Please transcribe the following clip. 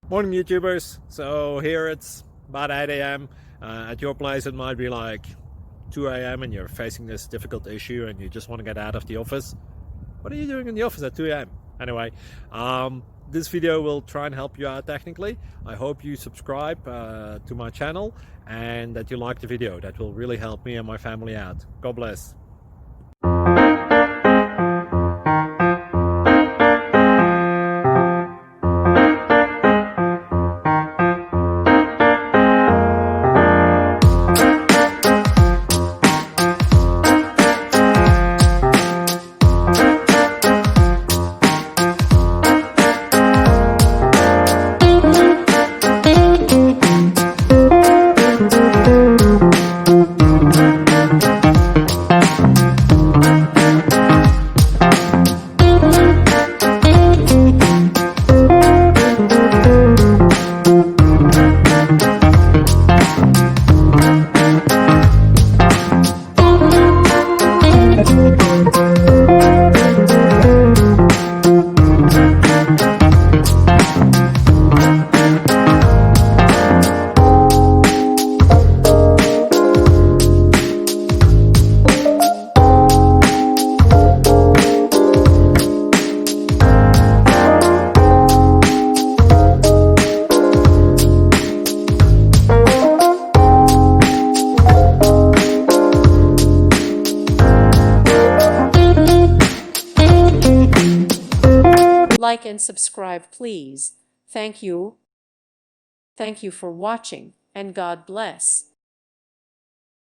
Morning YouTubers. So here it's about 8 a.m. At your place it might be like 2 a.m. and you're facing this difficult issue and you just want to get out of the office. What are you doing in the office at 2 a.m.? Anyway, this video will try and help you out technically. I hope you subscribe to my channel and that you like the video. That will really help me and my family out. God bless. Like and subscribe, please. Thank you. Thank you for watching, and God bless.